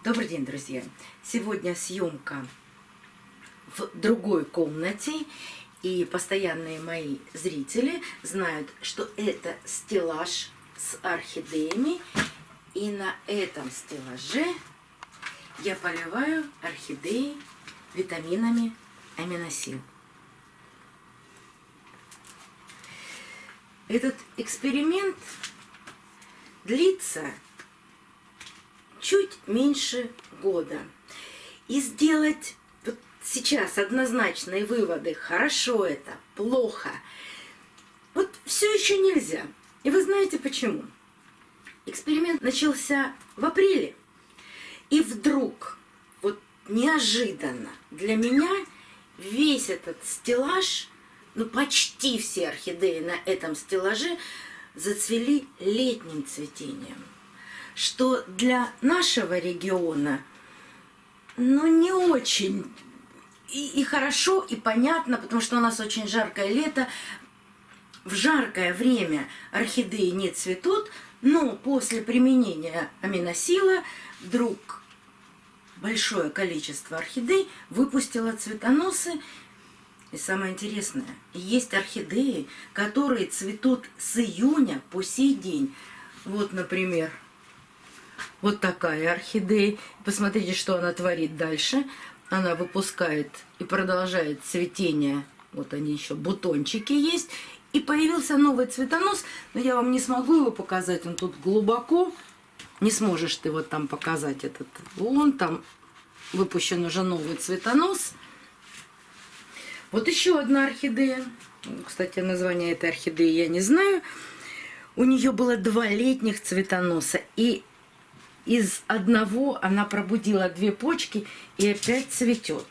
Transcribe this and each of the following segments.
Добрый день, друзья! Сегодня съемка в другой комнате, и постоянные мои зрители знают, что это стеллаж с орхидеями, и на этом стеллаже я поливаю орхидеи витаминами аминосил. Этот эксперимент длится чуть меньше года. И сделать вот сейчас однозначные выводы, хорошо это, плохо, вот все еще нельзя. И вы знаете почему? Эксперимент начался в апреле, и вдруг, вот неожиданно для меня, весь этот стеллаж, ну почти все орхидеи на этом стеллаже зацвели летним цветением, что для нашего региона, ну, не очень и хорошо, и понятно, потому что у нас очень жаркое лето. В жаркое время орхидеи не цветут, но после применения аминосила вдруг большое количество орхидей выпустило цветоносы. И самое интересное, есть орхидеи, которые цветут с июня по сей день. Вот, например, вот такая орхидея. Посмотрите, что она творит дальше. Она выпускает и продолжает цветение. Вот они еще, бутончики есть. И появился новый цветонос. Но я вам не смогу его показать. Он тут глубоко. Не сможешь ты вот там показать этот. Вон там выпущен уже новый цветонос. Вот еще одна орхидея. Кстати, название этой орхидеи я не знаю. У нее было 2 летних цветоноса. И из одного она пробудила 2 почки и опять цветет.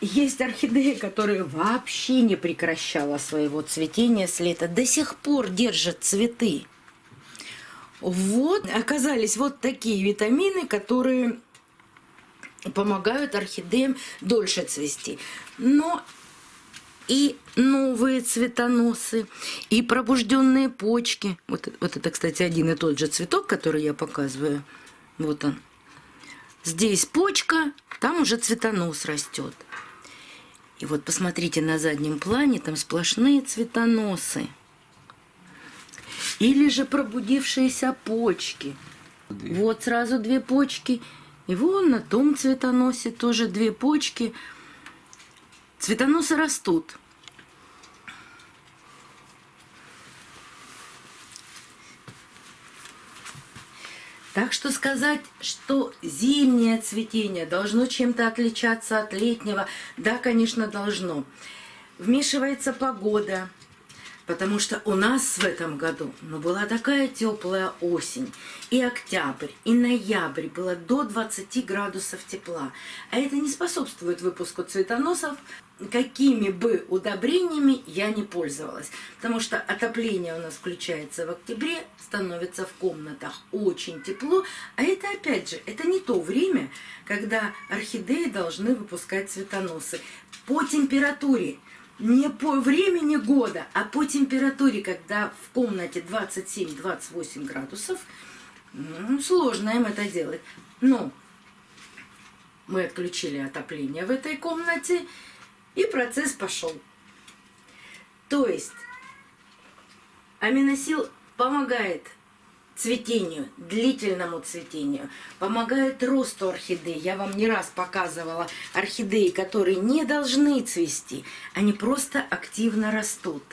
Есть орхидея, которая вообще не прекращала своего цветения с лета. До сих пор держат цветы. Вот оказались вот такие витамины, которые помогают орхидеям дольше цвести. Но и новые цветоносы, и пробужденные почки. Вот это, кстати, один и тот же цветок, который я показываю. Вот он. Здесь почка, там уже цветонос растет. И вот посмотрите на заднем плане, там сплошные цветоносы. Или же пробудившиеся почки. Вот сразу 2 почки. И вон на том цветоносе тоже 2 почки. Цветоносы растут. Так что сказать, что зимнее цветение должно чем-то отличаться от летнего, да, конечно, должно. Вмешивается погода, потому что у нас в этом году была такая теплая осень. И октябрь, и ноябрь было до 20 градусов тепла. А это не способствует выпуску цветоносов, какими бы удобрениями я не пользовалась. Потому что отопление у нас включается в октябре, становится в комнатах очень тепло. А это, опять же, это не то время, когда орхидеи должны выпускать цветоносы. По температуре. Не по времени года, а по температуре, когда в комнате 27-28 градусов, сложно им это делать. Но мы отключили отопление в этой комнате, и процесс пошел. То есть аминосил помогает цветению, длительному цветению, помогает росту орхидей. Я вам не раз показывала орхидеи, которые не должны цвести, они просто активно растут.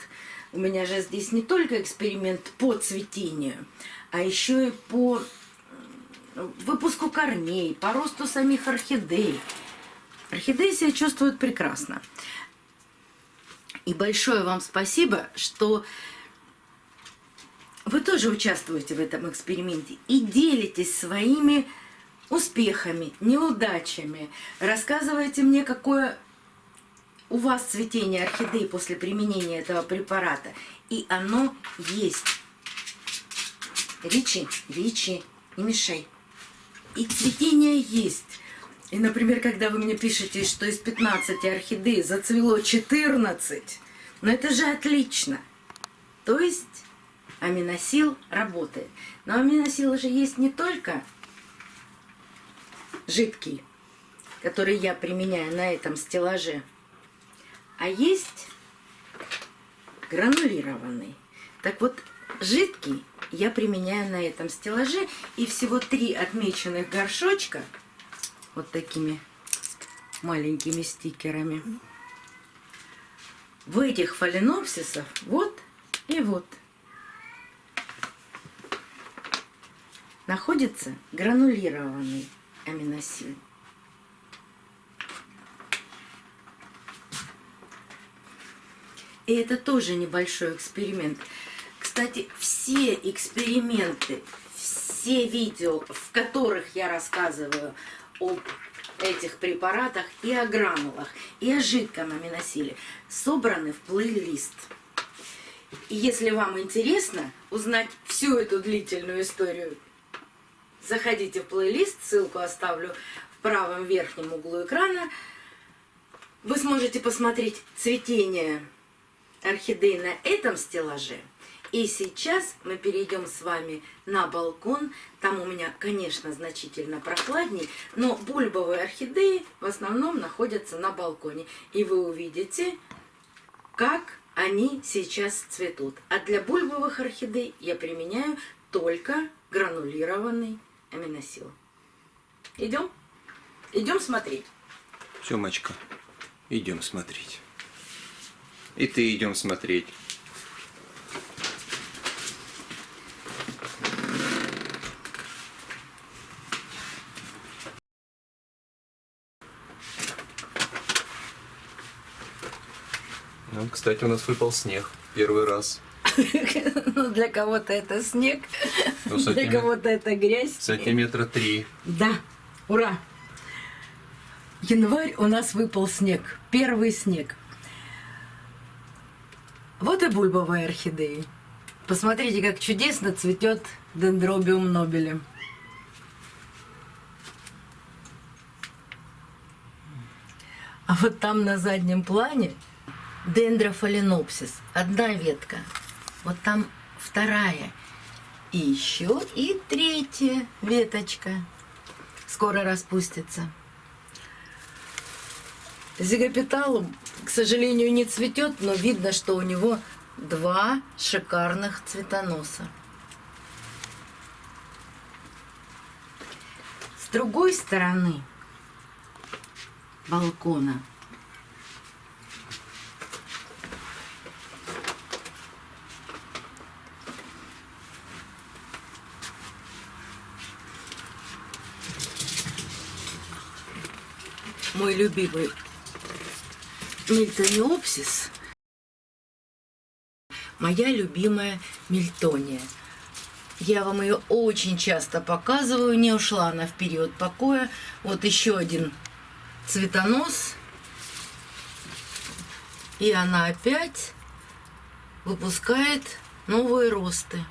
У меня же здесь не только эксперимент по цветению, а еще и по выпуску корней, по росту самих орхидей. Орхидеи себя чувствуют прекрасно. И большое вам спасибо, что вы тоже участвуете в этом эксперименте и делитесь своими успехами, неудачами. Рассказывайте мне, какое у вас цветение орхидей после применения этого препарата. И оно есть. Ричи, не мешай. И цветение есть. И, например, когда вы мне пишете, что из 15 орхидей зацвело 14, ну это же отлично. То есть аминосил работает. Но аминосил же есть не только жидкий, который я применяю на этом стеллаже, а есть гранулированный. Так вот, жидкий я применяю на этом стеллаже, и всего 3 отмеченных горшочка вот такими маленькими стикерами. В этих фаленопсисов вот и вот находится гранулированный аминосил. И это тоже небольшой эксперимент. Кстати, все эксперименты, все видео, в которых я рассказываю об этих препаратах и о гранулах, и о жидком аминосиле, собраны в плейлист. И если вам интересно узнать всю эту длительную историю, заходите в плейлист, ссылку оставлю в правом верхнем углу экрана. Вы сможете посмотреть цветение орхидей на этом стеллаже. И сейчас мы перейдем с вами на балкон. Там у меня, конечно, значительно прохладней, но бульбовые орхидеи в основном находятся на балконе. И вы увидите, как они сейчас цветут. А для бульбовых орхидей я применяю только гранулированный аминосил. Идем? Идем смотреть. Семочка, идем смотреть. И ты идем смотреть. Ну, кстати, у нас выпал снег первый раз. Ну, для кого-то это снег, Ну, для кого-то это грязь. Сантиметра 3. Да, ура! Январь у нас выпал снег, первый снег. Вот и бульбовые орхидеи. Посмотрите, как чудесно цветет дендробиум нобеле. А вот там на заднем плане дендрофаленопсис. Одна ветка. Вот там вторая. И еще и 3-я веточка. Скоро распустится. Зигопиталум, к сожалению, не цветет, но видно, что у него 2 шикарных цветоноса. С другой стороны балкона мой любимый мильтониопсис, моя любимая мильтония. Я вам ее очень часто показываю, не ушла она в период покоя. Вот еще один цветонос, и она опять выпускает новые росты.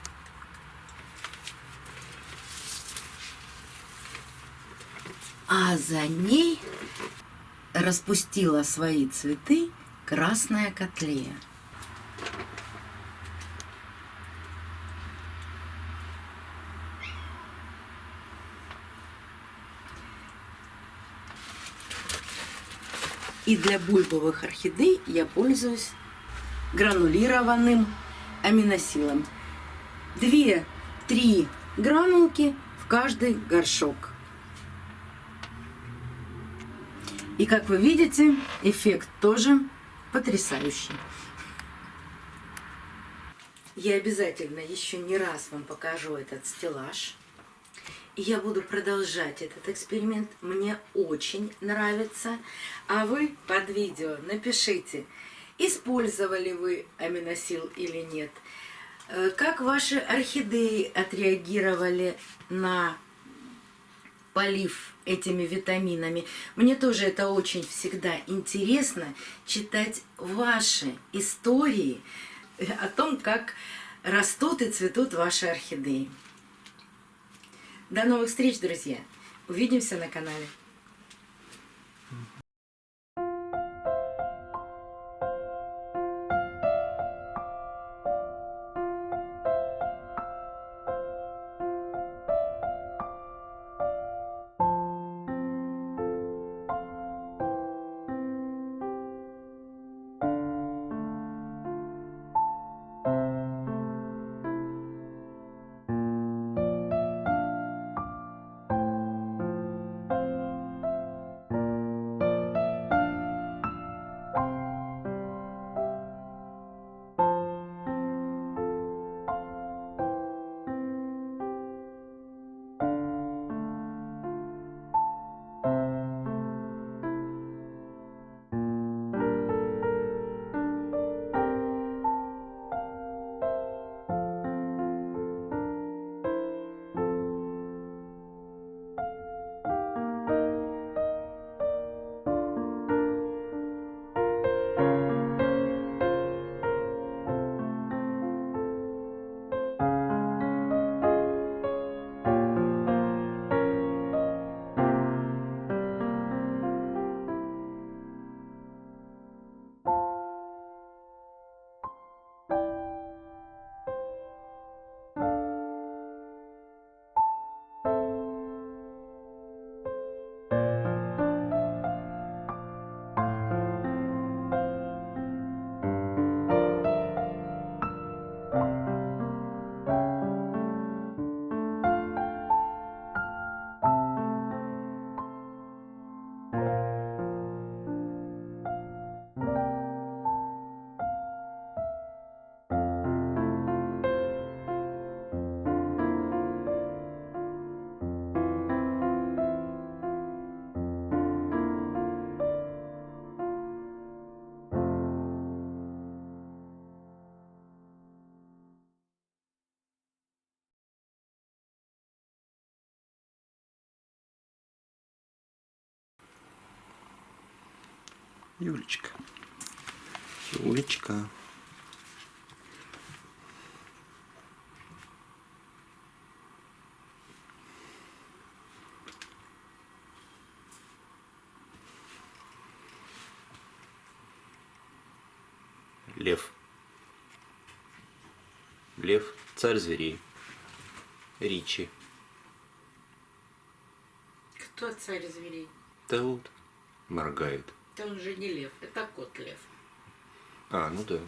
А за ней распустила свои цветы красная котлея. И для бульбовых орхидей я пользуюсь гранулированным аминосилом. 2-3 гранулки в каждый горшок. И как вы видите, эффект тоже потрясающий. Я обязательно еще не раз вам покажу этот стеллаж. И я буду продолжать этот эксперимент. Мне очень нравится. А вы под видео напишите, использовали вы аминосил или нет. Как ваши орхидеи отреагировали на полив этими витаминами. Мне тоже это очень всегда интересно, читать ваши истории о том, как растут и цветут ваши орхидеи. До новых встреч, друзья! Увидимся на канале. Юлечка. Юлечка. Лев. Лев – царь зверей. Ричи. Кто царь зверей? Да вот. Моргает. Да он же не лев, это кот лев. А, ну да.